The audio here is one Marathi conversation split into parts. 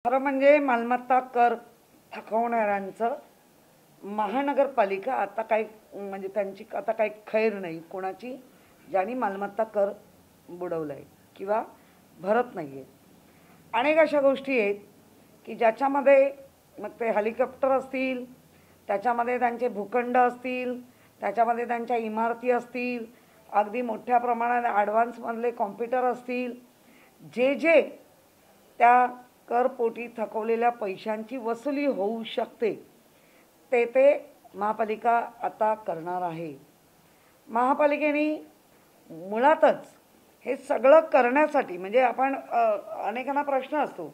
खरं म्हणजे मालमत्ता कर थकवणाऱ्यांचं महानगरपालिका आता काही म्हणजे त्यांची आता काही खैर नाही कोणाची, ज्यांनी मालमत्ता कर बुडवलाय किंवा भरत नाही आहे. अनेक अशा गोष्टी आहेत की ज्याच्यामध्ये मग ते हेलिकॉप्टर असतील, त्याच्यामध्ये त्यांचे भूखंड असतील, त्याच्यामध्ये त्यांच्या इमारती असतील, अगदी मोठ्या प्रमाणात ॲडव्हान्समधले कॉम्प्युटर असतील, जे जे त्या करपोटी थकवलेल्या पैशांची वसुली होऊ शकते ते महापालिका आता करणार आहे. महापालिकेने मुळातच हे सगळं करण्यासाठी म्हणजे आपण अनेकांना प्रश्न असतो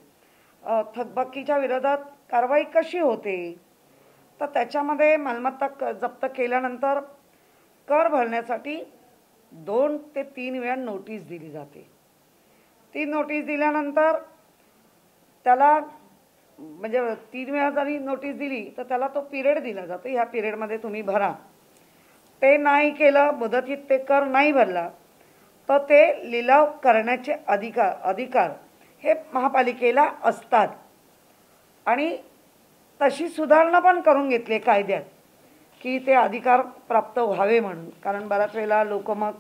थकबाकीच्या विरोधात कारवाई कशी होते, तर त्याच्यामध्ये मालमत्ता जप्त केल्यानंतर कर भरण्यासाठी 2 ते 3 वेळा नोटीस दिली जाते. ती नोटीस दिल्यानंतर त्याला म्हणजे 3 वेळा जरी नोटीस दिली तर त्याला तो पिरियड दिला जातो, ह्या पिरियडमध्ये तुम्ही भरा. ते नाही केलं, मुदतीत ते कर नाही भरला तर ते लिलाव करण्याचे अधिकार हे महापालिकेला असतात. आणि तशी सुधारणा पण करून घेतली कायद्यात की ते अधिकार प्राप्त व्हावे म्हणून. कारण बऱ्याच वेळेला लोक मग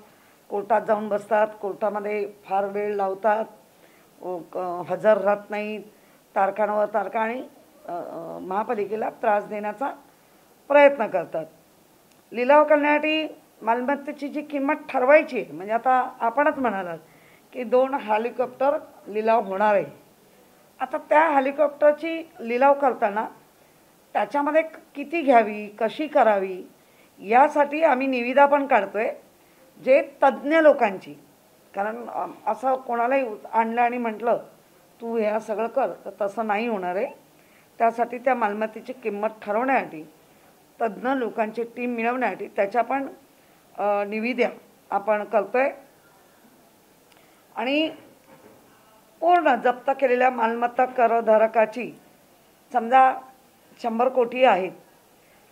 कोर्टात जाऊन बसतात, कोर्टामध्ये फार वेळ लावतात, हजर राहत नाहीत, तारखांवर तारखा आणि महापालिकेला त्रास देण्याचा प्रयत्न करतात. लिलाव करण्यासाठी मालमत्तेची जी किंमत ठरवायची आहे, म्हणजे आता आपणच म्हणालात की 2 हेलिकॉप्टर लिलाव होणार आहे. आता त्या हेलिकॉप्टरची लिलाव करताना त्याच्यामध्ये किती घ्यावी, कशी करावी, यासाठी आम्ही निविदा पण काढतोय जे तज्ज्ञ लोकांची. कारण असं कोणालाही आणलं आणि म्हटलं तू हे सगळं कर तर तसं नाही होणार आहे. त्यासाठी त्या मालमत्तेची किंमत ठरवण्यासाठी तज्ज्ञ लोकांची टीम मिळवण्यासाठी त्याच्या पण निविदा आपण करतोय. आणि पूर्ण जप्त केलेल्या मालमत्ता करधारकाची समजा 100 कोटी आहेत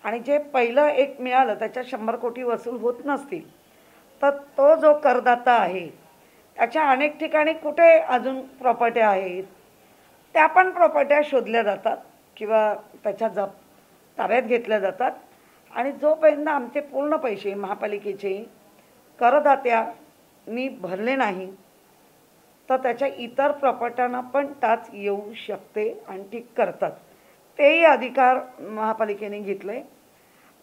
आणि जे पहिलं एक मिळालं त्याच्या 100 कोटी वसूल होत नसतील तर तो जो करदाता आहे त्याच्या अनेक ठिकाणी कुठे अजून प्रॉपर्ट्या आहेत त्या पण प्रॉपर्ट्या शोधल्या जातात किंवा त्याच्या ताब्यात घेतल्या जातात. आणि जोपर्यंत आमचे पूर्ण पैसे महापालिकेचे करदात्यांनी भरले नाही तर त्याच्या इतर प्रॉपर्ट्यांना पण टाच येऊ शकते आणि ती करतात. तेही अधिकार महापालिकेने घेतले.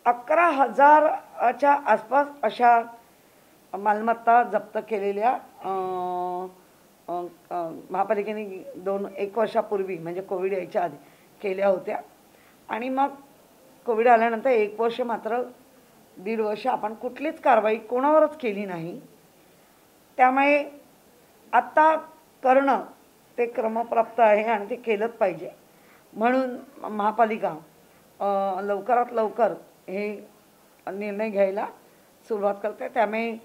11,000च्या आसपास अशा मालमत्ता जप्त केलेल्या महापालिकेने 1 वर्षापूर्वी म्हणजे कोविड यायच्या आधी केल्या होत्या. आणि मग कोविड आल्यानंतर 1 वर्ष मात्र 1.5 वर्ष आपण कुठलीच कारवाई कोणावरच केली नाही. त्यामुळे आत्ता करणं ते क्रमप्राप्त आहे आणि ते केलंच पाहिजे. म्हणून महापालिका लवकरात लवकर हे निर्णय घ्यायला सुरुवात करते. त्यामुळे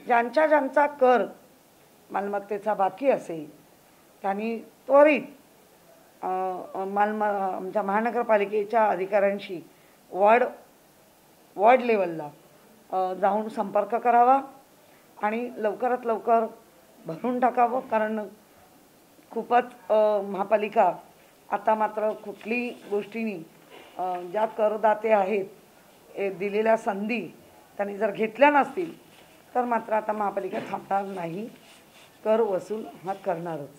ज्यांचा कर मालमत्तेचा बाकी असेल त्यांनी त्वरित आमच्या महानगरपालिकेच्या अधिकाऱ्यांशी वॉर्ड लेवलला जाऊन संपर्क करावा आणि लवकरात लवकर भरून टाकावं. कारण खूपच महापालिका आता मात्र कुठली गोष्टींनी ज्या करदाते आहेत दिलेल्या संधी त्यांनी जर घेतल्या नसतील तर मात्र आता महापालिका थांबणार नाही, कर वसूल हा करणारच.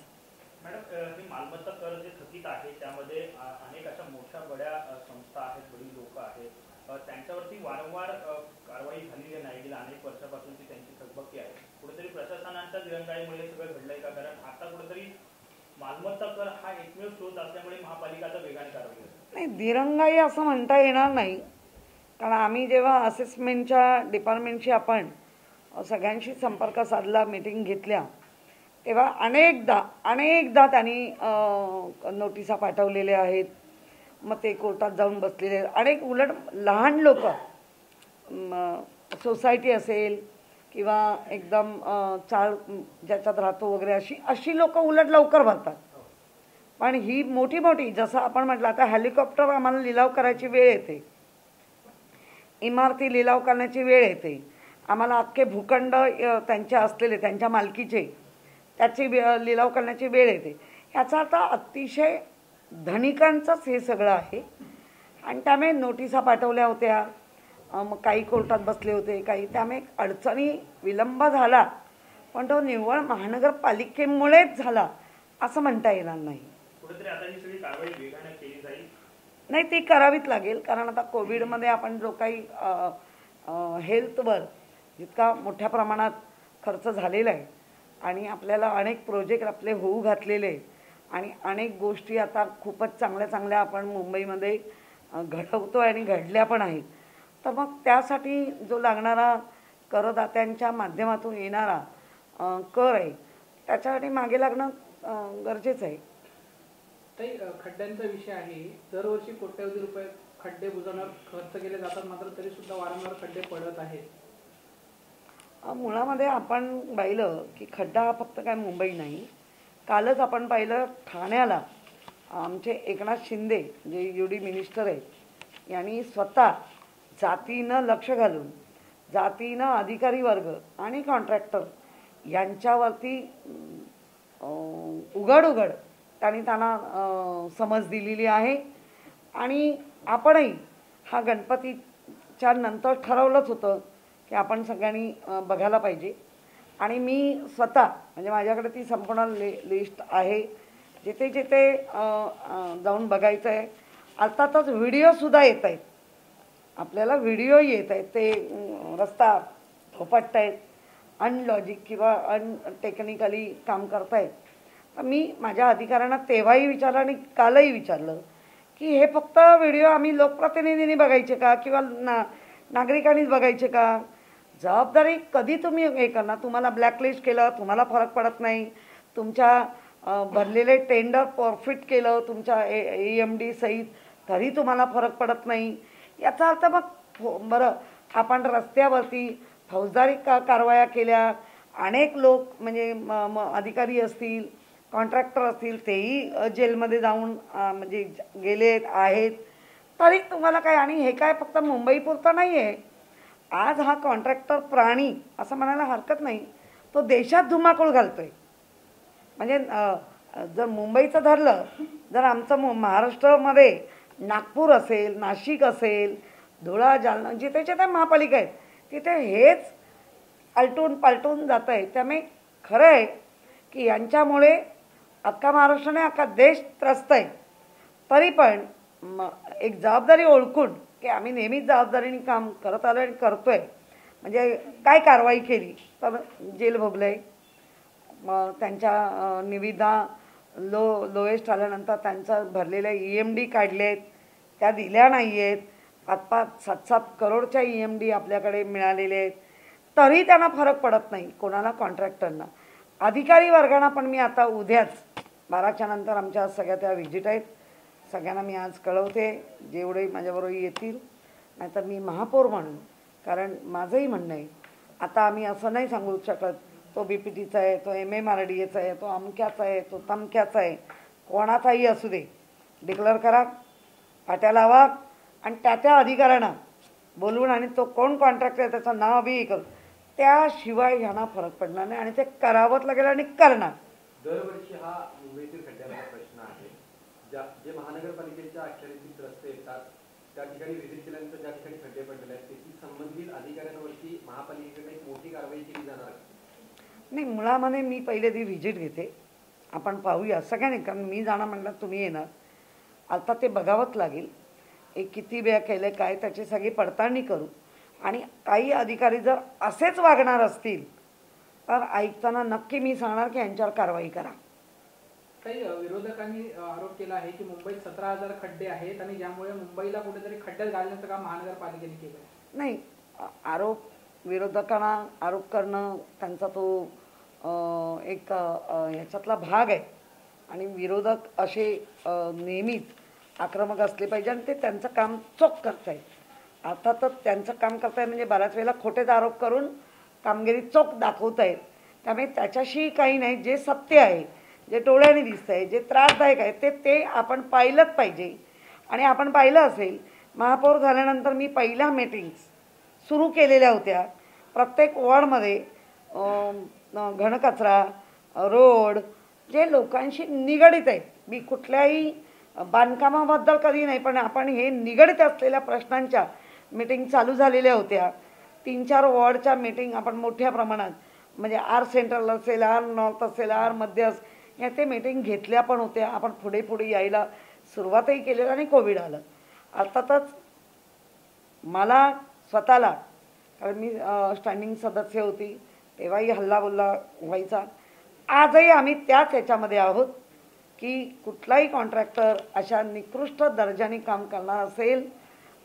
मॅडम, ही मालमत्ता कर जे थकीत आहे त्यामध्ये अनेक अशा मोठ्या बड्या संस्था आहेत, बडी लोक आहेत, त्यांच्यावरती वारंवार कारवाई झालेली नाही. गेल्या अनेक वर्षापासूनची त्यांची थकबाकी आहे. कुठेतरी प्रशासनाच्या दिरंगाईमुळे सगळं घडलंय का? कारण आता कुठेतरी मालमत्ता कर हा एकमेव स्रोत असल्यामुळे महापालिकाचा वेगाने कारवाई करते. नाही, दिरंगाई असं म्हणता येणार नाही. कारण आम्ही जेव्हा असेसमेंटच्या डिपार्टमेंटशी आपण सगळ्यांशी संपर्क साधला, मीटिंग घेतल्या, तेव्हा अनेकदा त्यांनी नोटिसा पाठवलेल्या आहेत. मग ते कोर्टात जाऊन बसलेले आहेत. अनेक उलट लहान लोक सोसायटी असेल किंवा एकदम चाळ ज्याच्यात राहतो वगैरे अशी लोक उलट लवकर भरतात. पण ही मोठी जसं आपण म्हटलं आता हेलिकॉप्टर आम्हाला लिलाव करायची वेळ येते, इमारती लिलाव करण्याची वेळ येते, आम्हाला अख्खे भूखंड त्यांचे असलेले त्यांच्या मालकीचे त्याची लिलाव करण्याची वेळ येते. ह्याचा आता अतिशय धनिकांचंच हे सगळं आहे आणि त्यामुळे नोटिसा पाठवल्या होत्या, मग काही कोर्टात बसले होते, काही त्यामुळे अडचणी विलंब झाला, पण तो निव्वळ महानगरपालिकेमुळेच झाला असं म्हणता येणार नाही. कुठेतरी आता ही सगळी कारवाई वेगाने केली जाईल. नाही, ती करावीच लागेल, कारण आता कोविडमध्ये आपण जो काही हेल्थवर जितका मोठ्या प्रमाणात खर्च झालेला आहे आणि आपल्याला अनेक प्रोजेक्ट आपले होऊ घातलेले आणि अनेक गोष्टी आता खूपच चांगल्या चांगल्या आपण मुंबईमध्ये घडवतो आणि घडल्या पण आहेत, तर मग त्यासाठी जो लागणारा करदात्यांच्या माध्यमातून येणारा कर आहे त्याच्यासाठी मागे लागणं गरजेचं आहे. ताई, खड्ड्यांचा विषय आहे. दरवर्षी कोट्यवधी रुपये खड्डे बुजवण्यावर खर्च केले जातात, मात्र तरी सुद्धा वारंवार खड्डे पडत आहेत. मुळामध्ये आपण पाहिलं की खड्डा हा फक्त काय मुंबई नाही, कालच आपण पाहिलं ठाण्याला आमचे एकनाथ शिंदे जे UD मिनिस्टर आहेत यांनी स्वतः जातीनं लक्ष घालून जातीनं अधिकारी वर्ग आणि कॉन्ट्रॅक्टर यांच्यावरती उघड त्यांना समज दिलेली आहे. आणि आपणही हा गणपतीच्या नंतर ठरवलंच होतं की आपण सगळ्यांनी बघायला पाहिजे आणि मी स्वतः म्हणजे माझ्याकडे ती संपूर्ण लिस्ट आहे, जिथे जिथे जाऊन बघायचं आहे. अर्थातच व्हिडिओसुद्धा येत आहेत, आपल्याला व्हिडिओ येत आहेत, ते रस्ता थोपटत आहेत, अनलॉजिक किंवा अनटेक्निकली काम करतायत. तर मी माझ्या अधिकाऱ्यांना तेव्हाही विचारलं आणि कालही विचारलं की हे फक्त व्हिडिओ आम्ही लोकप्रतिनिधींनी बघायचे का किंवा नागरिकांनीच बघायचे का? जबाबदारी कधी तुम्ही हे करणार? तुम्हाला ब्लॅकलिस्ट केलं, तुम्हाला फरक पडत नाही. तुमच्या भरलेले टेंडर परफिट केलं तुमच्या AMD सहित, तरी तुम्हाला फरक पडत नाही. याचा अर्थ मग बरं, आपण रस्त्यावरती फौजदारी कारवाया केल्या, अनेक लोक म्हणजे अधिकारी असतील, कॉन्ट्रॅक्टर असतील, तेही जेलमध्ये जाऊन म्हणजे गेलेत आहेत, तरी तुम्हाला काय? आणि हे काय फक्त मुंबईपुरतं नाही आहे. आज हा कॉन्ट्रॅक्टर प्राणी असं म्हणायला हरकत नाही, तो देशात धुमाकूळ घालतोय. म्हणजे जर मुंबईचं धरलं, जर आमचं महाराष्ट्रामध्ये नागपूर असेल, नाशिक असेल, धुळा, जालना, जिथे जिथे महापालिका आहेत तिथे हेच आलटून पालटून जात आहे. त्यामुळे खरं आहे की यांच्यामुळे अख्खा महाराष्ट्राने अख्खा देश त्रस्त आहे. तरी पण एक जबाबदारी ओळखून की आम्ही नेहमीच जबाबदारीने काम करत आलो आणि करतो आहे. म्हणजे काय कारवाई केली तर जेल भोगलं आहे, मग त्यांच्या निविदा लोएस्ट आल्यानंतर त्यांचं भरलेल्या EMD काढले आहेत, त्या दिल्या नाही आहेत. 5-5, 7-7 करोडच्या EMD आपल्याकडे मिळालेले आहेत, तरी त्यांना फरक पडत नाही कोणाला, कॉन्ट्रॅक्टरना. अधिकारी वर्गांना पण मी आता उद्याच 12च्या नंतर आमच्या सगळ्या त्या व्हिजिट आहेत, सगळ्यांना मी आज कळवते, जेवढे माझ्याबरोबर येतील. नाहीतर मी महापौर म्हणून, कारण माझंही म्हणणं आहे, आता आम्ही असं नाही सांगू शकत तो BPTचा आहे, तो MMRDAचा आहे, तो अमक्याचा आहे, तो तमक्याचा आहे, कोणाचाही असू दे, डिक्लेअर करा, पाट्या लावा आणि त्या अधिकाऱ्यांना बोलवून आणि तो कोण कॉन्ट्रॅक्टर आहे त्याचं नाव बी करू, त्याशिवाय ह्यांना फरक पडणार नाही आणि ते करावंच लागेल आणि करणार. दरवर्षी हा मुंबईतील खड्ड्यांचा प्रश्न आहे. जे महानगरपालिकेच्या अखत्यारीतील रस्ते येतात त्या ठिकाणी व्हिजिट केल्यानंतर ज्या ठिकाणी खड्डे पडलेले आहेत त्याची संबंधित अधिकाऱ्यांवरती महापालिकेकडे एक मोठी कारवाई केली जाणार नाही. मुळामध्ये मी पहिले ती व्हिजिट घेते, आपण पाहूया सगळ्यांनी, कारण मी जाणार म्हटलं तुम्ही येणार. आता ते बघावंच लागेल एक किती वेळा केलं काय, त्याची सगळी पडताळणी करू. आणि काही अधिकारी जर असेच वागणार असतील तर ऐकताना नक्की मी सांगणार की यांच्यावर कारवाई करा. काही विरोधकांनी आरोप केला आहे की मुंबईत 17,000 खड्डे आहेत आणि ज्यामुळे मुंबईला कुठेतरी खड्ड्यात घालण्याचं काम महानगरपालिकेने केलं. नाही, विरोधकांना आरोप करणं त्यांचा तो एक ह्याच्यातला भाग आहे आणि विरोधक असे नेहमीच आक्रमक असले पाहिजे आणि ते त्यांचं काम चोख करतायत. अर्थातच त्यांचं काम करतायत म्हणजे बऱ्याच वेळेला खोटेच आरोप करून कामगिरी चोख दाखवत आहेत. त्यामुळे त्याच्याशी काही नाही, जे सत्य आहे, जे डोळ्याने दिसतं आहे, जे त्रासदायक आहे ते आपण पाहिलंच पाहिजे. आणि आपण पाहिलं असेल, महापौर झाल्यानंतर मी पहिल्या मीटिंग्स सुरू केलेल्या होत्या. प्रत्येक वॉर्डमध्ये घनकचरा, रोड जे लोकांशी निगडित आहेत, मी कुठल्याही बांधकामाबद्दल कधी नाही, पण आपण हे निगडित असलेल्या प्रश्नांच्या मीटिंग चालू झालेल्या होत्या. 3-4 वॉर्डच्या मीटिंग आपण मोठ्या प्रमाणात म्हणजे आर सेंट्रल असेल, आर नॉर्थ असेल, आर मध्य असेल, या ते मीटिंग घेतल्या पण होत्या. आपण पुढे पुढे यायला सुरुवातही केली आणि कोविड आलं. अर्थातच मला स्वतःला, कारण मी स्टँडिंग सदस्य होती तेव्हाही हल्लाबुल्ला व्हायचा. आजही आम्ही त्याच याच्यामध्ये आहोत की कुठलाही कॉन्ट्रॅक्टर अशा निकृष्ट दर्जाने काम करणार असेल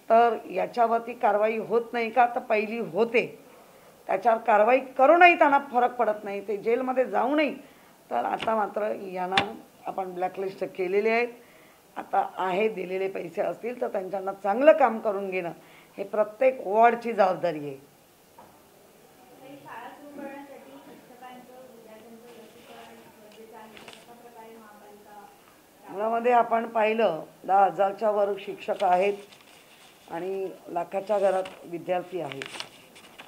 तर याच्यावरती कारवाई होत नाही का, तर पहिली होते. त्याच्यावर कारवाई करूनही त्यांना फरक पडत नाही, ते जेलमध्ये जाऊनही. तर आता मात्र यांना आपण ब्लॅकलिस्ट केलेले आहेत. आता आहे दिलेले पैसे असतील तर त्यांच्याना चांगलं काम करून घेणं हे प्रत्येक वॉर्डची जबाबदारी आहे. मुळामध्ये आपण पाहिलं 10,000च्या वर शिक्षक आहेत आणि लाखाच्या घरात विद्यार्थी आहेत.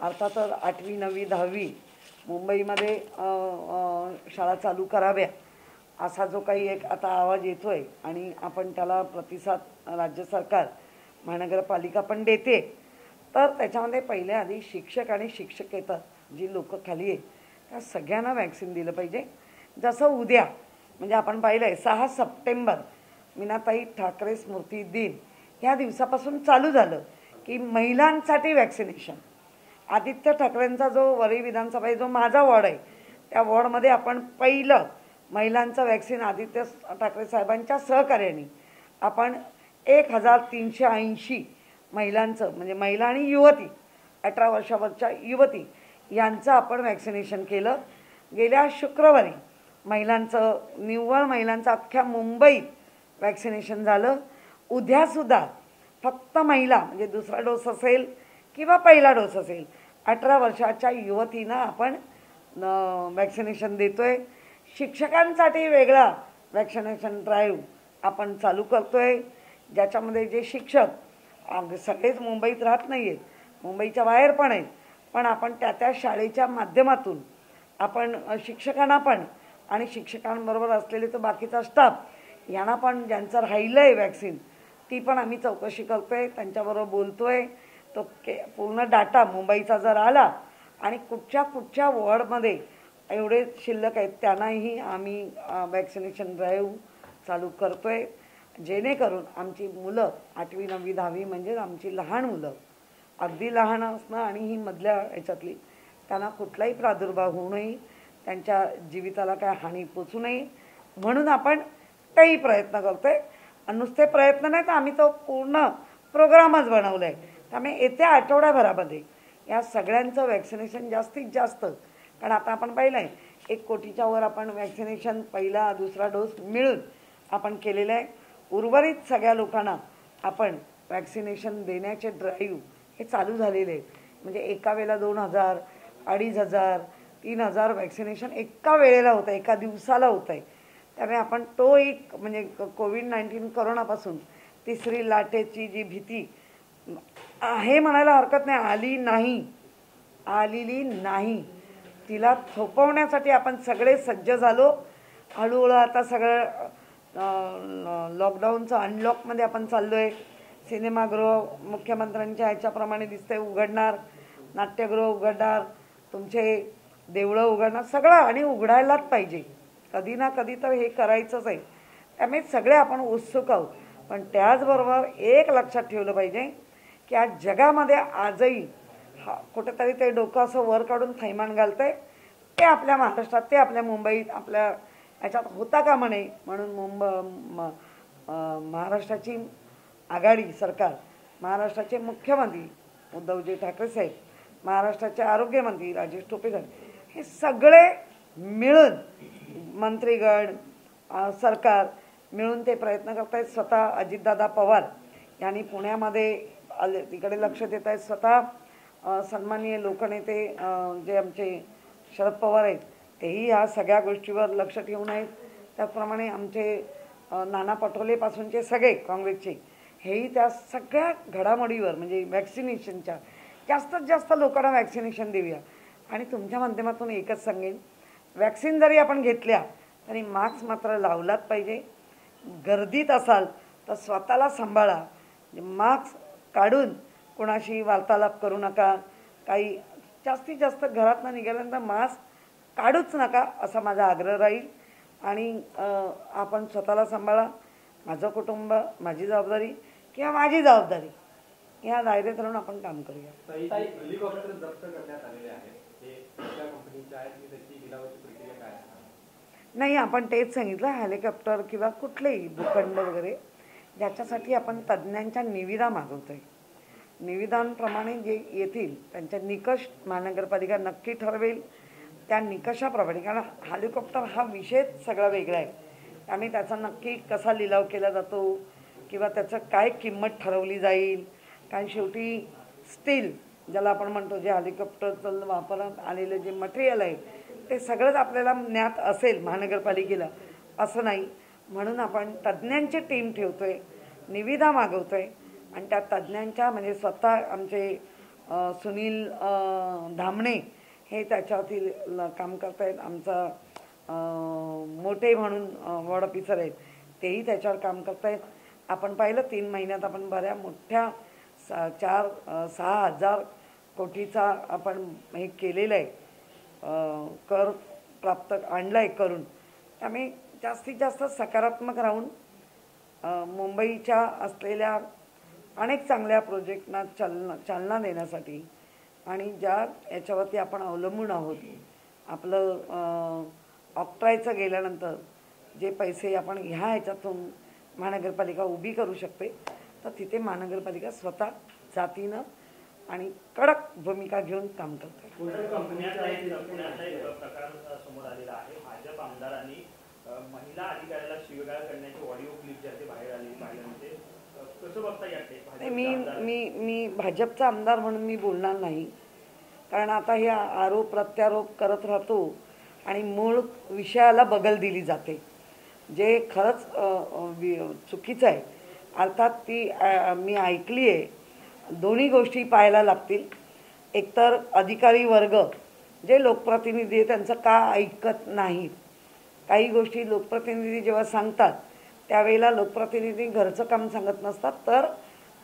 अर्थातच 8वी 9वी 10वी मुंबईमध्ये शाळा चालू कराव्या असा जो काही एक आता आवाज येतोय आणि आपण त्याला प्रतिसाद राज्य सरकार महानगरपालिका पण देते. तर त्याच्यामध्ये पहिल्या आधी शिक्षक आणि शिक्षकेतर जी लोक खाली आहे त्या सगळ्यांना वॅक्सिन दिलं पाहिजे. जसं उद्या म्हणजे आपण पाहिलं आहे 6 सप्टेंबर मीनाताई ठाकरे स्मृती दिन ह्या दिवसापासून चालू झालं की महिलांसाठी वॅक्सिनेशन. आदित्य ठाकरेंचा जो वरळी विधानसभा जो माझा वॉर्ड आहे त्या वॉर्डमध्ये आपण पहिलं महिलांचं वॅक्सिन आदित्य ठाकरे साहेबांच्या सहकार्याने आपण 1380 महिलांचं म्हणजे महिला आणि युवती 18 वर्षावरच्या युवती यांचं आपण वॅक्सिनेशन केलं. गेल्या शुक्रवारी महिलांचं निव्वळ महिलांचं अख्ख्या मुंबईत वॅक्सिनेशन झालं. उद्यासुद्धा फक्त महिला म्हणजे दुसरा डोस असेल किंवा पहिला डोस असेल 18 वर्षाच्या युवतींना आपण वॅक्सिनेशन देतो आहे. शिक्षकांसाठी वेगळा वॅक्सिनेशन ड्राईव्ह आपण चालू करतो आहे ज्याच्यामध्ये जे शिक्षक सगळेच मुंबईत राहत नाही आहेत, मुंबईच्या बाहेर पण आहेत, पण आपण त्या शाळेच्या माध्यमातून आपण शिक्षकांना पण आणि शिक्षकांबरोबर असलेले तो बाकीचा स्टाफ यांना पण ज्यांचं राहिलं आहे वॅक्सिन ती पण आम्ही चौकशी करतो आहे, त्यांच्याबरोबर बोलतो आहे. तो पूर्ण डाटा मुंबईचा जर आला आणि कुठच्या वॉर्डमध्ये एवढे शिल्लक आहेत त्यांनाही आम्ही वॅक्सिनेशन ड्राईव्ह चालू करतो आहे जेणेकरून आमची मुलं 8वी 9वी 10वी म्हणजे आमची लहान मुलं अगदी लहान असणं आणि ही मधल्या याच्यातली त्यांना कुठलाही प्रादुर्भाव होऊ नये, त्यांच्या जीविताला काय हानी पोचू नये म्हणून आपण तेही प्रयत्न करतो आहे. नुसते प्रयत्न नाही तर आम्ही तो पूर्ण प्रोग्रामच बनवला आहे. त्यामुळे येत्या आठवड्याभरामध्ये या सगळ्यांचं वॅक्सिनेशन जास्तीत जास्त, कारण आता आपण पाहिलं आहे 1 कोटीच्या वर आपण वॅक्सिनेशन पहिला दुसरा डोस मिळून आपण केलेलं आहे. उर्वरित सगळ्या लोकांना आपण वॅक्सिनेशन देण्याचे ड्राईव्ह हे चालू झालेले आहे. म्हणजे एका वेळेला 2000, 2500, 3000 वॅक्सिनेशन एका वेळेला होतं आहे, एका दिवसाला होतं आहे. त्यामुळे आपण तो एक म्हणजे कोविड-19 कोरोनापासून तिसरी लाटेची जी भीती आहे म्हणायला हरकत नाही, आलेली नाही, तिला थोपवण्यासाठी आपण सगळे सज्ज झालो. हळूहळू आता सगळं लॉकडाऊनचं अनलॉकमध्ये आपण चाललो आहे. सिनेमागृह मुख्यमंत्र्यांच्या ह्याच्याप्रमाणे दिसतंय उघडणार, नाट्यगृह उघडणार, तुमचे देवळं उघडणार, सगळं आणि उघडायलाच पाहिजे. कधी ना कधी तर हे करायचंच आहे. त्यामुळे सगळे आपण उत्सुक आहोत. पण त्याचबरोबर एक लक्षात ठेवलं पाहिजे की आज जगामध्ये आजही कुठेतरी ते डोकं असं वर काढून थैमान घालतंय ते आपल्या महाराष्ट्रात, ते आपल्या मुंबईत आपल्या याच्यात होता का म्हणे. म्हणून महाराष्ट्राची आघाडी सरकार, महाराष्ट्राचे मुख्यमंत्री उद्धवजी ठाकरे साहेब, महाराष्ट्राचे आरोग्यमंत्री राजेश टोपे साहेब हे सगळे मिळून मंत्रीगण सरकार मिळून ते प्रयत्न करत आहेत. स्वतः अजितदादा पवार यांनी पुण्यामध्ये तिकडे लक्ष देत आहेत. स्वतः सन्माननीय लोकनेते जे आमचे शरद पवार आहेत तेही ह्या सगळ्या गोष्टीवर लक्ष ठेवून आहेत. त्याचप्रमाणे आमचे नाना पटोलेपासूनचे सगळे काँग्रेसचे हेही त्या सगळ्या घडामोडीवर म्हणजे वॅक्सिनेशनच्या जास्तीत जास्त लोकांना वॅक्सिनेशन देऊया. आणि तुमच्या माध्यमातून एकच सांगेन, वॅक्सिन जरी आपण घेतल्या तरी मास्क मात्र लावलाच पाहिजे. गर्दीत असाल तर स्वतःला सांभाळा. मास्क काढून कोणाशी वार्तालाप करू नका. काही जास्तीत जास्त घरातनं निघाल्यानंतर मास्क काढूच नका असा माझा आग्रह राहील. आणि आपण स्वतःला सांभाळा. माझं कुटुंब, माझी जबाबदारी किंवा माझी जबाबदारी या दायऱ्यात राहून आपण काम करूया. हेलिकॉप्टर जप्त करण्यात आलेले आहेत, हे कुठल्या कंपनीचे आहेत आणि त्याची लिलावाची प्रक्रिया काय आहे? नाही, आपण तेच सांगितलं, हेलिकॉप्टर किंवा कुठलेही भूखंड वगैरे ज्याच्यासाठी आपण तज्ज्ञांच्या निविदा मागवतोय. निविदांप्रमाणे जे येतील त्यांच्या निकष महानगरपालिका नक्की ठरवेल. त्या निकषाप्रमाणे, कारण हेलिकॉप्टर हा विषय सगळा वेगळा आहे. त्यामुळे त्याचा नक्की कसा लिलाव केला जातो किंवा त्याचं काय किंमत ठरवली जाईल. कारण शेवटी स्टील ज्याला आपण म्हणतो, जे हेलिकॉप्टरचं वापरण्यात आलेलं जे मटेरियल आहे ते सगळंच आपल्याला ज्ञात असेल महानगरपालिकेला असं नाही. म्हणून आपण तज्ज्ञांची टीम ठेवतोय, निविदा मागवतोय आणि त्या तज्ज्ञांच्या म्हणजे स्वतः आमचे सुनील धामणे हे त्याच्यावरती काम करत आहेत. आमचा मोठे म्हणून वॉर्ड ऑफिसर आहेत, तेही त्याच्यावर काम करत आहेत. आपण पाहिलं 3 महिन्यात आपण बऱ्या मोठ्या 4-6 हजार कोटीचा आपण हे केलेलं आहे, कर प्राप्त आणला आहे करून. त्यामुळे जास्तीत जास्त सकारात्मक राहून मुंबईच्या असलेल्या अनेक चांगल्या प्रोजेक्टना चालना देण्यासाठी आणि ज्या याच्यावरती आपण अवलंबून आहोत, आपलं ऑक्ट्रायचं गेल्यानंतर जे पैसे आपण ह्या ह्याच्यातून महानगरपालिका उभी करू शकते, तर तिथे महानगरपालिका स्वतः जातीनं आणि कडक भूमिका घेऊन काम करते. पुण्याचा एक प्रकार समोर आलेला आहे. भाजप आमदारांनी महिला अधिकाऱ्याला शिवीगाळ करण्याची ऑडिओ क्लिप जे आहे बाहेर आली पाहिल्यानंतर कसं बघता येते? मी भाजपचा आमदार म्हणून मी बोलणार नाही, कारण आता हे आरोप प्रत्यारोप करत राहतो आणि मूळ विषयाला बगल दिली जाते, जे खरंच चुकीचं आहे. अर्थात ती मी ऐकली आहे. दोन्ही गोष्टी पाहायला लागतील. एकतर अधिकारी वर्ग जे लोकप्रतिनिधी आहे त्यांचं का ऐकत नाहीत. काही गोष्टी लोकप्रतिनिधी जेव्हा सांगतात त्यावेळेला लोकप्रतिनिधी घरचं काम सांगत नसतात, तर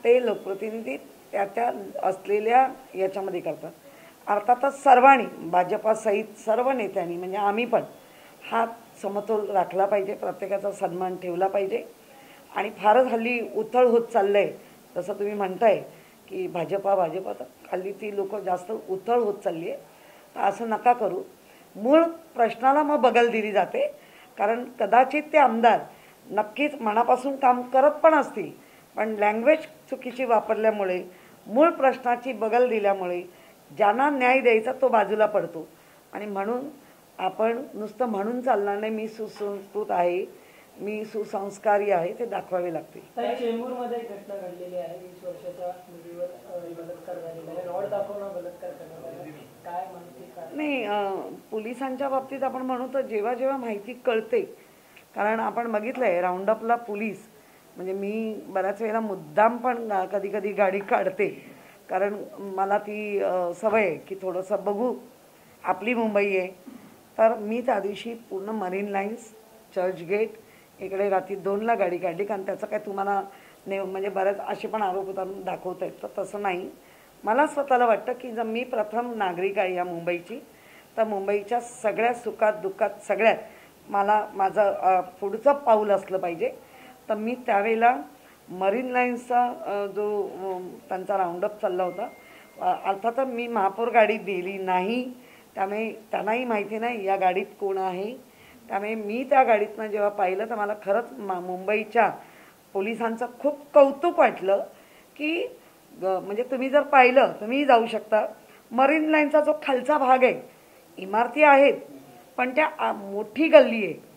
ते लोकप्रतिनिधी त्या असलेल्या याच्यामध्ये करतात. अर्थातच सर्वांनी, भाजपासहित सर्व नेत्यांनी म्हणजे आम्ही पण हा समतोल राखला पाहिजे, प्रत्येकाचा सन्मान ठेवला पाहिजे. आणि फारच हल्ली उथळ होत चाललं आहे, जसं तुम्ही म्हणताय की भाजपा तर हल्ली ती लोक जास्त उथळ होत चालली आहे. तर असं नका करू. मूळ प्रश्नाला मग बगल दिली जाते, कारण कदाचित ते आमदार नक्कीच मनापासून काम करत पण असतील, पण लँग्वेज चुकीची वापरल्यामुळे मूळ प्रश्नाची बगल दिल्यामुळे ज्यांना न्याय द्यायचा तो बाजूला पडतो. आणि म्हणून आपण नुसतं म्हणून चालणार नाही, मी सुसंस्कृत आहे, मी सुसंस्कारी आहे, ते दाखवावे लागतील. चेंबूरमध्ये एक घटना घडलेली आहे. 20 वर्षाच्या मुलीवर बलात्कार झालेला आहे, रॉड दाखवून बलात्कार करण्यात आला. काय माहिती काय? नाही, पोलिसांच्या बाबतीत आपण म्हणू तर जेव्हा जेव्हा माहिती कळते, कारण आपण बघितलं आहे राऊंडअपला पोलीस, म्हणजे मी बऱ्याच वेळेला मुद्दाम पण कधी कधी गाडी काढते, कारण मला ती सवय आहे की थोडंसं बघू आपली मुंबई आहे. तर मी त्या दिवशी पूर्ण मरीन लाईन्स, चर्चगेट इकडे रात्री 2ला गाडी काढली, कारण त्याचं काय तुम्हाला म्हणजे बऱ्याच असे पण आरोप उतारून दाखवत आहेत, तर तसं नाही. मला स्वतःला वाटतं की जर मी प्रथम नागरिक आहे या मुंबईची, तर मुंबईच्या सगळ्या सुखात दुःखात सगळ्यात मला माझं पुढचं पाऊल असलं पाहिजे. तर मी त्यावेळेला मरीन लाईन्सचा जो त्यांचा राऊंडअप चालला होता, अर्थातच मी महापौर गाडी दिली नाही, त्यामुळे त्यांनाही माहिती नाही या गाडीत कोण आहे. त्यामुळे मी त्या गाडीतनं जेव्हा पाहिलं तर मला खरंच मुंबईच्या पोलिसांचं खूप कौतुक वाटलं की म्हणजे तुम्ही जर पाहिलं तुम्ही जाऊ शकता. मरीन लाईनचा जो खालचा भाग आहे, इमारती आहेत पण त्या मोठी गल्ली आहे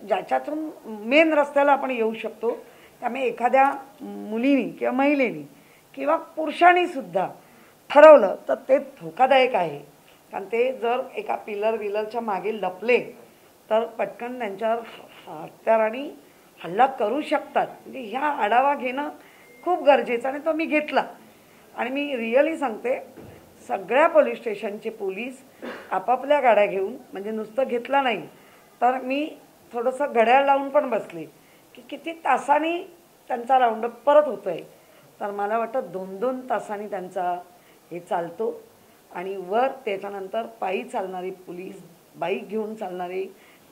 ज्याच्यातून मेन रस्त्याला आपण येऊ शकतो. त्यामुळे एखाद्या मुलीनी किंवा महिलेनी किंवा पुरुषांनी सुद्धा ठरवलं तर ते धोकादायक आहे, कारण ते जर एका पिलरच्या मागे लपले तर पटकन त्यांच्यावर हत्याराने हल्ला करू शकतात. म्हणजे ह्या आढावा घेणं खूप गरजेचं आणि तो मी घेतला. आणि मी रिअली सांगते, सगळ्या पोलीस स्टेशनचे पोलीस आपापल्या गाड्या घेऊन, म्हणजे नुसतं घेतला नाही तर मी थोडंसं घड्याळ लावून पण बसले की किती तासांनी त्यांचा राऊंडअप परत होतो आहे. तर मला वाटतं 2-2 तासांनी त्यांचा हे चालतो आणि वर त्याच्यानंतर पायी चालणारी पोलीस, बाईक घेऊन चालणारे,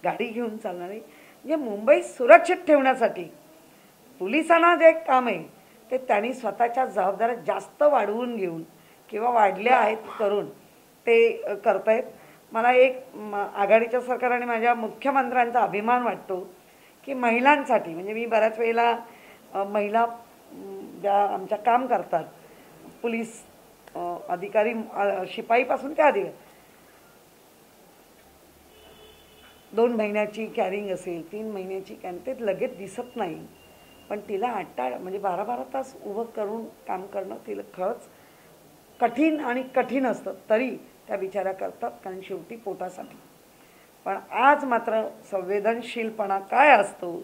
गाडी घेऊन चालणारे, म्हणजे मुंबई सुरक्षित ठेवण्यासाठी पोलिसांना जे काम आहे ते त्यांनी स्वतःच्या जबाबदाऱ्या जास्त वाढवून घेऊन किंवा वाढल्या आहेत करून ते करतायत. मला एक आघाडीच्या सरकारने माझ्या मुख्यमंत्र्यांचा अभिमान वाटतो की महिलांसाठी, म्हणजे मी बऱ्याच वेळेला महिला ज्या आमच्या काम करतात, पोलीस अधिकारी, शिपाईपासून त्या अधिकारी, 2 महिन्याची कॅरिंग असेल, 3 महिन्याची कॅरिंग, ते लगेच दिसत नाही, पण तिला 8 म्हणजे 12-12 तास उभं करून काम करणं तिला खरंच कठीण असतं. तरी त्या बिचाऱ्या करतात, कारण शेवटी पोटासाठी. पण आज मात्र संवेदनशीलपणा काय असतो,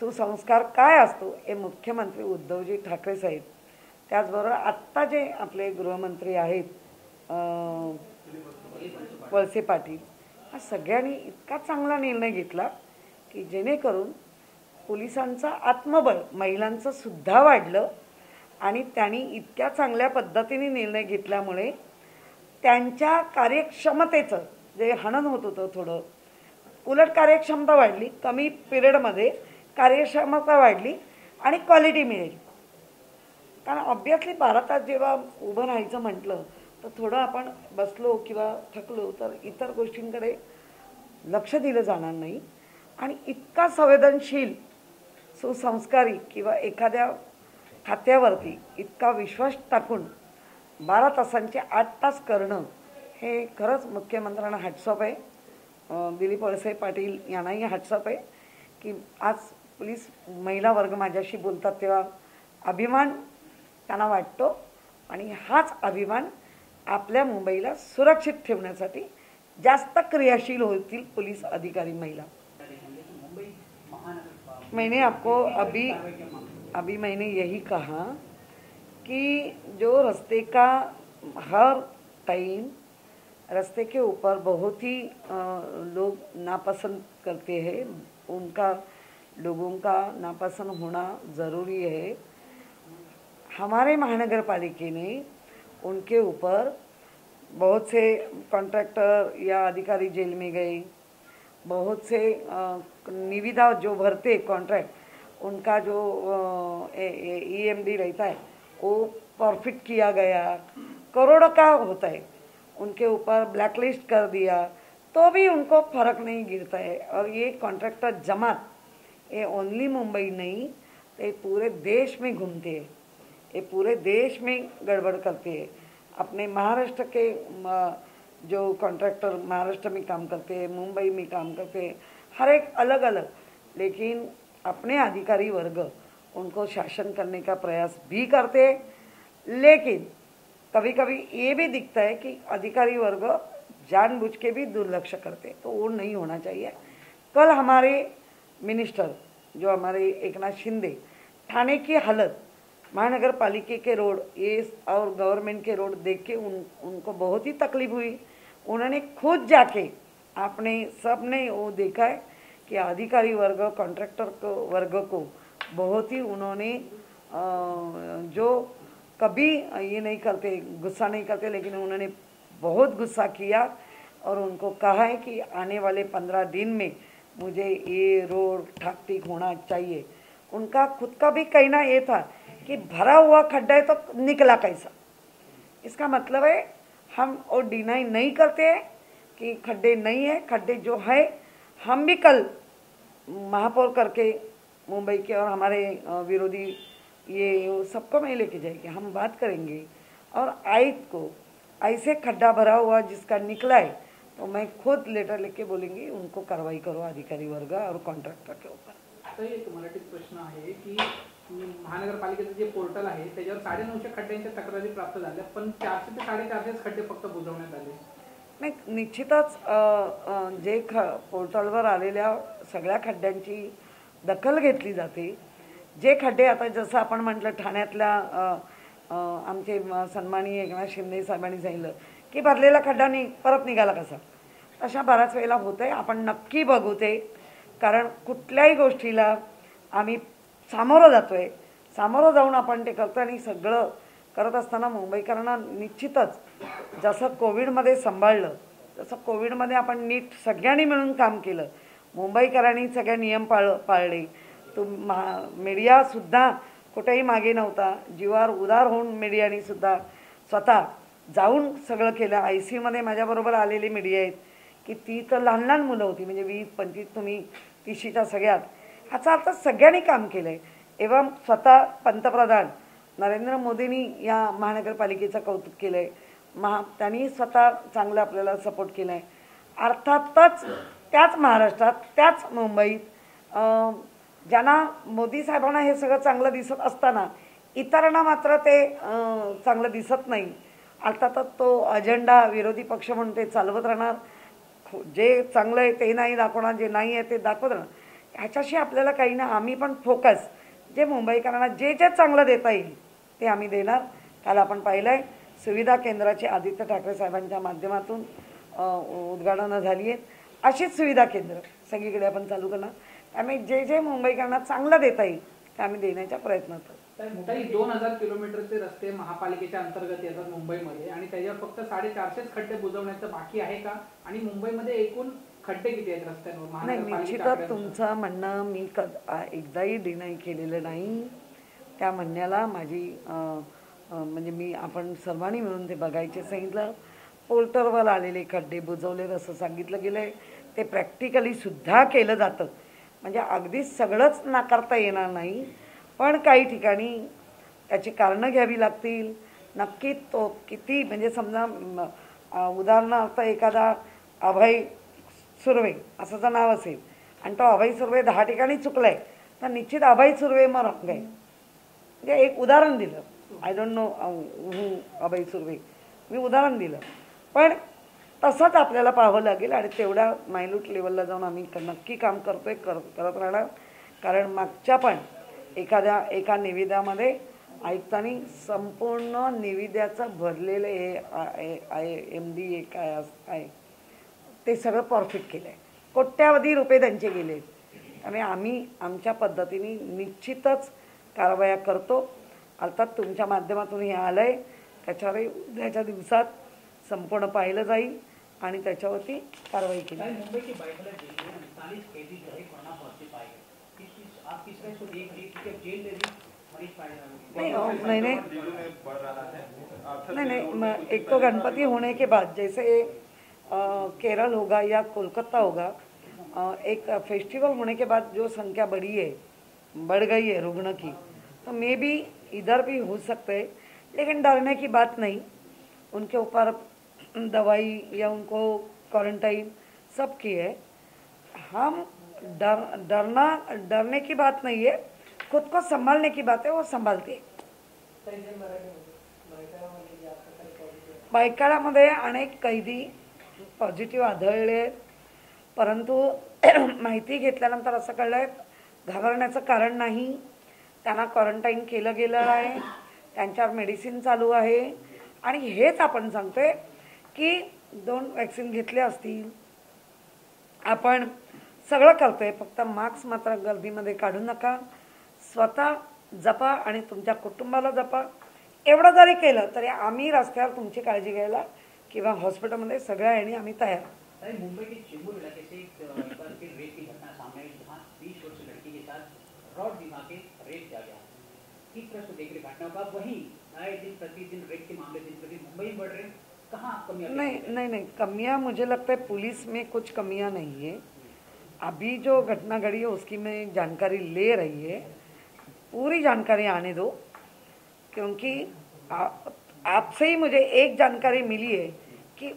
सुसंस्कार काय असतो हे मुख्यमंत्री उद्धवजी ठाकरे साहेब, त्याचबरोबर आत्ता जे आपले गृहमंत्री आहेत वळसे पाटील, हा सगळ्यांनी इतका चांगला निर्णय घेतला की जेणेकरून पोलिसांचं आत्मबळ महिलांचं सुद्धा वाढलं आणि त्यांनी इतक्या चांगल्या पद्धतीने निर्णय घेतल्यामुळे त्यांच्या कार्यक्षमतेचं जे हनन होत होतं थोडं, उलट कार्यक्षमता वाढली, कमी पिरियडमध्ये कार्यक्षमता वाढली आणि क्वालिटी मिळेल. कारण ऑब्वियसली 12 तास जेव्हा उभं राहायचं म्हटलं तर थोडं आपण बसलो किंवा थकलो तर इतर गोष्टींकडे लक्ष दिलं जाणार नाही. आणि इतका संवेदनशील, सुसंस्कारी किंवा एखाद्या खात्यावरती इतका विश्वास टाकून 12 तासांचे 8 तास करणं हे खरंच मुख्यमंत्र्यांना हॅट्सऑफ आहे. दिलीप वळसे पाटील यांनाही हॅट्सऑफ आहे की आज पोलीस महिला वर्ग माझ्याशी बोलतात तेव्हा अभिमान त्यांना वाटतो आणि हाच अभिमान आपल्या मुंबईला सुरक्षित ठेवण्यासाठी जास्त क्रियाशील होतील पोलीस अधिकारी महिला. मैंने आपको अभी मैंने यही कहा कि जो रास्ते का हर टाइम रास्ते के ऊपर बहुत ही लोग नापसंद करते हैं, उनका लोगों का नापसंद होना ज़रूरी है. हमारे महानगर पालिका ने उनके ऊपर बहुत से कॉन्ट्रैक्टर या अधिकारी जेल में गए, बहुत से निविदा जो भरते कॉन्ट्रैक्ट उनका जो EMD रहता है वो परफिट किया गया, करोड़ों का होता है, उनके ऊपर ब्लैकलिस्ट कर दिया तो भी उनको फर्क नहीं गिरता है. और ये कॉन्ट्रैक्टर जमात ये ओनली मुंबई नहीं, ये पूरे देश में घूमते हैं, ये पूरे देश में गड़बड़ करते हैं. अपने महाराष्ट्र के जो कॉन्ट्रैक्टर महाराष्ट्र में काम करते हैं, मुंबई में काम करते हैं, हर एक अलग अलग, लेकिन अपने अधिकारी वर्ग उनको शासन करने का प्रयास भी करते हैं. लेकिन कभी कभी ये भी दिखता है कि अधिकारी वर्ग जानबूझ के भी दुर्लक्ष करते, तो वो नहीं होना चाहिए. कल हमारे मिनिस्टर जो हमारे एकनाथ शिंदे, थाने की हालत, महानगर पालिका के रोड ये और गवर्नमेंट के रोड देख के उनको बहुत ही तकलीफ हुई. उन्होंने खुद जाके आपने सब ने वो देखा है कि अधिकारी वर्ग कॉन्ट्रैक्टर को वर्ग को बहुत ही उन्होंने जो कभी ये नहीं करते, गुस्सा नहीं करते, लेकिन उन्होंने बहुत गुस्सा किया और उनको कहा है कि आने वाले 15 दिन में मुझे ये रोड ठाक ठीक होना चाहिए. उनका खुद का भी कहना ये था कि भरा हुआ खड्डा है तो निकला कैसा. इसका मतलब है हम और डिनाई नहीं करते हैं कि खड्डे नहीं है, खड्डे जो है हम भी कल महापौर करके मुंबई के और हमारे विरोधी ये सबको मैं लेके जाएंगे, हम बात करेंगे और आयुक्त को ऐसे खड्डा भरा हुआ जिसका निकला है तो मैं खुद लेटर लेके बोलेंगे उनको कार्रवाई करो अधिकारी वर्ग और कॉन्ट्रॅक्टर के ऊपर. तर एक मराठीत प्रश्न आहे की महानगरपालिकेचं जे पोर्टल आहे त्याच्यावर 950 खड्ड्यांच्या तक्रारी प्राप्त झाल्या, पण 400 ते 450 खड्डे फक्त बुजवण्यात आले. नाही, निश्चितच जे पोर्टलवर आलेल्या सगळ्या खड्ड्यांची दखल घेतली जाते. जे खड्डे आता जसं आपण म्हटलं ठाण्यातल्या आमचे सन्माननीय एकनाथ शिंदे साहेबांनी सांगितलं की भरलेला खड्डा परत निघाला कसा, अशा बऱ्याच वेळेला होत आहे. आपण नक्की बघू ते कारण कुठल्याही गोष्टीला आम्ही सामोरं जातोय, सामोरं जाऊन आपण ते करतो आणि सगळं करत असताना मुंबईकरांना निश्चितच जसं कोविडमध्ये सांभाळलं तसं कोविडमध्ये आपण नीट सगळ्यांनी मिळून काम केलं. मुंबईकरांनी सगळे नियम पाळले. मीडियासुद्धा कुठेही मागे नव्हता. जीवावर उदार होऊन मीडियाने सुद्धा स्वतः जाऊन सगळं केलं. ICUमध्ये माझ्याबरोबर आलेली मीडिया आहेत की ती तर लहान लहान मुलं होती, म्हणजे 20-25 तुम्ही 30च्या सगळ्यात. ह्याचा अर्थ सगळ्यांनी काम केलं आहे. एवं स्वतः पंतप्रधान नरेंद्र मोदींनी या महानगरपालिकेचं कौतुक केलं आहे. त्यांनी स्वतः चांगलं आपल्याला सपोर्ट केला आहे. अर्थातच त्याच महाराष्ट्रात, त्याच मुंबईत ज्यांना मोदी साहेबांना हे सगळं चांगलं दिसत असताना इतरांना मात्र ते चांगलं दिसत नाही. अर्थातच तो अजेंडा विरोधी पक्ष म्हणून ते चालवत राहणार. जे चांगलं आहे ते नाही दाखवणार, जे नाही आहे ते दाखवत राहणार. ह्याच्याशी आपल्याला काही ना, आम्ही पण फोकस जे मुंबईकरांना जे जे चांगलं देता येईल ते आम्ही देणार. काल आपण पाहिलं आहे सुविधा केंद्राची आदित्य ठाकरे साहेबांच्या माध्यमातून उद्घाटनं झाली आहेत. अशीच सुविधा केंद्र सगळीकडे आपण चालू करणार. त्यामुळे जे जे मुंबईकरांना चांगलं देता येईल ते आम्ही देण्याचा प्रयत्न करतो. 2000 किलोमीटरचे रस्ते महापालिकेच्या अंतर्गत येतात मुंबईमध्ये आणि त्याच्यावर फक्त 450 खड्डे बुजवण्याचं बाकी आहे का? आणि मुंबईमध्ये एकूण खड्डे किती आहेत रस्त्यांवर? नाही, निश्चितच तुमचं म्हणणं मी एकदाही डिनाय केलेलं नाही. त्या म्हणण्याला माझी म्हणजे आपण सर्वांनी मिळून ते बघायचे सांगितलं. पोर्टलवर आलेले खड्डे बुजवले असं सांगितलं गेलं आहे. ते प्रॅक्टिकली सुद्धा केलं जातं. म्हणजे अगदीच सगळंच नाकारता येणार नाही, पण काही ठिकाणी त्याची कारणं घ्यावी लागतील. नक्की तो किती, म्हणजे समजा उदाहरणार्थ एखादा अभय सुर्वे असं जर नाव असेल आणि तो अभय सुर्वे 10 ठिकाणी चुकलाय तर निश्चित अभय सुर्वे मग रॉंग आहे. म्हणजे एक उदाहरण दिलं. आय डोंट नो अभय सुर्वे, मी उदाहरण दिलं. पण तसंच आपल्याला पाहावं लागेल आणि तेवढ्या मायल्यूट लेवलला जाऊन आम्ही नक्की काम करतोय, करत राहणार. कारण मागच्या पण एका निविद्यामध्ये आयुक्तांनी संपूर्ण निविद्याचं भरलेलं हे MD काय आहे ते सगळं परफेक्ट केलं आहे. कोट्यावधी रुपये त्यांचे गेले. त्यामुळे आम्ही आमच्या पद्धतीने निश्चितच कारवाया करतो. अर्थात तुमच्या माध्यमातून हे आलं आहे, त्याच्यावर उद्याच्या दिवसात संपूर्ण पाहिलं जाईल आणि त्याच्यावरती कारवाई केली. मुंबई की बाइबल 39 कैदी जो है कोरोना पॉजिटिव पाए गए. आप किस तरह से देख रही कि जेल में भी मरीज पाए नहीं, एक तो गणपति होने के बाद जैसे केरल होगा या कोलकाता होगा, एक फेस्टिवल होने के बाद जो संख्या बढ़ गई है रुग्ण की, तो मे बी इधर भी हो सकते हैं. लेकिन डरने की बात नहीं. उनके ऊपर दवाई या उनको क्वारंटाइन सब की है. हम डरने की बात नहीं है, खुद को संभालने की बात है, वो संभालते. बायकाळामध्ये अनेक कैदी पॉझिटिव्ह आढळले, परंतु माहिती घेतल्यानंतर असं कळलंय घाबरण्याचं कारण नाही. त्यांना क्वारंटाईन केलं गेलं आहे, त्यांच्यावर मेडिसिन चालू आहे आणि हेच आपण सांगतोय की 2 वॅक्सिन घेतल्या असतील. आपण सगळं करतोय, फक्त मास्क मात्र गर्दीमध्ये काढू नका. स्वतः जपा आणि तुमच्या कुटुंबाला जपा. एवढं जरी केलं तरी आम्ही रस्त्यावर तुमची काळजी घ्यायला किंवा हॉस्पिटलमध्ये सगळ्या याने आम्ही तयार. मुंबई के चेंबूर इलाके से एक बार फिर रेप की घटना सामने आई जहाँ 20 वर्षीय लड़की के साथ रॉड दिखा के रेप किया गया. किस तरह से देख रही घटना का? वहीं आए दिन प्रतिदिन रेप के मामले दिन प्रतिदिन मुंबई में बढ़ रहे. कहाँ कमियां? नहीं, कमियां मुझे लगता है पुलिस में कुछ कमियां नहीं है. अभी जो घटना घड़ी है उसकी मैं जानकारी ले रही है. पूरी जानकारी आने दो, क्योंकि आपसे ही मुझे एक जानकारी मिली है कि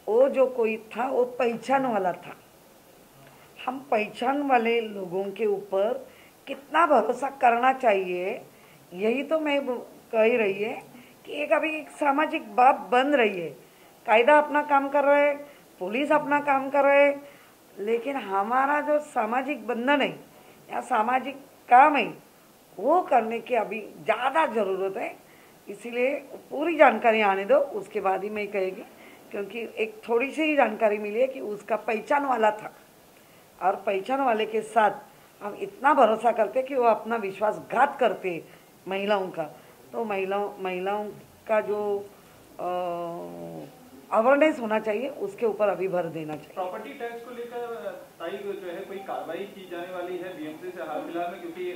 वो जो कोई था वो पहचान वाला था. हम पहचान वाले लोगों के ऊपर कितना भरोसा करना चाहिए, यही तो मैं कह रही है कि एक सामाजिक बात बन रही है. कायदा अपना काम कर रहा है, पुलिस अपना काम कर रहा है, लेकिन हमारा जो सामाजिक बंधन है या सामाजिक काम है वो करने की अभी ज़्यादा ज़रूरत है. इसीलिए पूरी जानकारी आने दो, उसके बाद ही मैं कहेगी. क्योंकि एक थोड़ी सी ही जानकारी मिली है कि उसका पहचान वाला था. और पहचान वाले के साथ हम इतना भरोसा करते कि वो अपना विश्वासघात करते महिलाओं का। तो महिलाओं का जो अवेयरनेस होना चाहिए उसके ऊपर अभी भर देना चाहिए। प्रॉपर्टी टैक्स को लेकर ताई जो है कोई कार्रवाई की जाने वाली है बीएमसी से हाल फिलहाल में, क्योंकि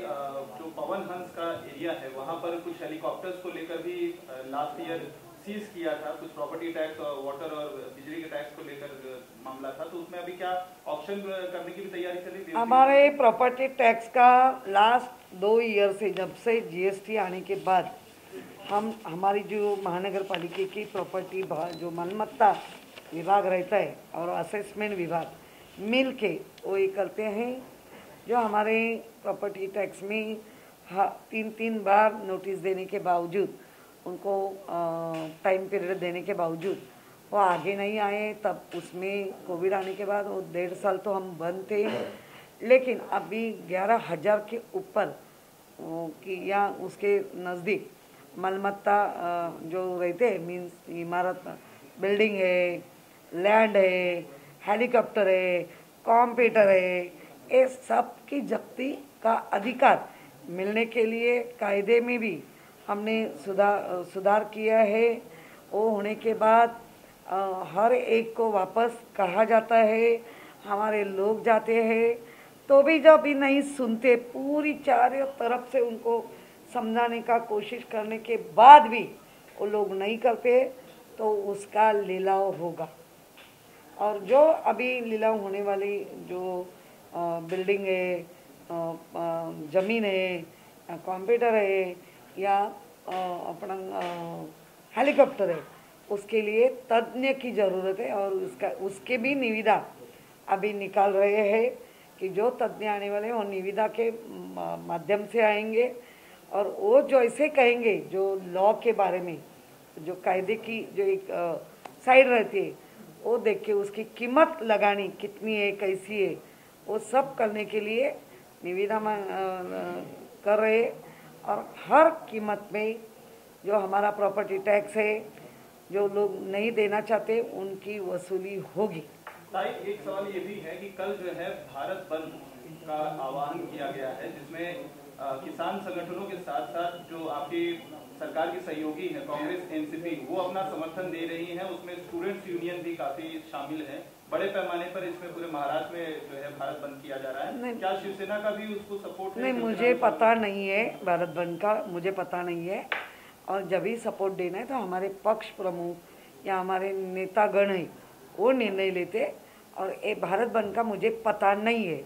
जो पवन हंस का एरिया है वहां पर कुछ हेलीकॉप्टर्स को लेकर भी लास्ट ईयर सीज किया था, कुछ प्रॉपर्टी टैक्स और वाटर और बिजली के टैक्स को लेकर मामला था, तो उसमें अभी क्या ऑप्शन करने की भी तैयारी चल रही है? हमारे प्रॉपर्टी टैक्स का लास्ट 2 ईयर से, जब से जीएसटी आने के बाद हमारी जो महानगर पालिका की प्रॉपर्टी जो मालमत्ता विभाग रहता है और असेसमेंट विभाग मिल के वो ये करते हैं। जो हमारे प्रॉपर्टी टैक्स में 3 बार नोटिस देने के बावजूद, उनको टाइम पीरियड देने के बावजूद वो आगे नहीं आए। तब उसमें कोविड आने के बाद वो 1.5 साल तो हम बंद थे, लेकिन अभी 11,000 के ऊपर कि या उसके नज़दीक मालमत्ता जो रहते हैं, मीन्स इमारत, बिल्डिंग है, लैंड है, हेलीकॉप्टर है, कंप्यूटर है, ये सब की जब्ती का अधिकार मिलने के लिए कायदे में भी हमने सुधार किया है। वो होने के बाद हर एक को वापस कहा जाता है, हमारे लोग जाते हैं तो भी जब भी नहीं सुनते, पूरी चारों तरफ से उनको समझाने का कोशिश करने के बाद भी वो लोग नहीं करते, तो उसका लिलाव होगा। और जो अभी लिलाव होने वाली जो बिल्डिंग है, ज़मीन है, कंप्यूटर है या अपना हेलीकॉप्टर है, उसके लिए तज्ञ की ज़रूरत है। और उसके भी निविदा अभी निकाल रहे हैं कि जो तज्ञ आने वाले हैं वो निविदा के माध्यम से आएंगे और वो जो ऐसे कहेंगे, जो लॉ के बारे में, जो कायदे की जो एक साइड रहती है, वो देख के उसकी कीमत लगानी कितनी है, कैसी है, वो सब करने के लिए निविदा कर रहे। और हर कीमत में जो हमारा प्रॉपर्टी टैक्स है, जो लोग नहीं देना चाहते उनकी वसूली होगी। ताई, एक सवाल ये भी है कि कल जो है भारत बंद का आह्वान किया गया है, जिसमें किसान संगठनों के साथ साथ जो आपकी सरकार की सहयोगी है कांग्रेस एनसीपी, वो अपना समर्थन दे रही है, उसमें स्टूडेंट्स यूनियन भी काफी शामिल है। बड़े पैमाने पर इसमें पूरे महाराष्ट्र में जो है भारत बंद किया जा रहा है, क्या शिवसेना का भी उसको सपोर्ट है? नहीं, मुझे पता नहीं है भारत बंद का, मुझे पता नहीं है। और जब भी सपोर्ट देना है तो हमारे पक्ष प्रमुख या हमारे नेतागण है वो निर्णय लेते, और ये भारत बंद का मुझे पता नहीं है।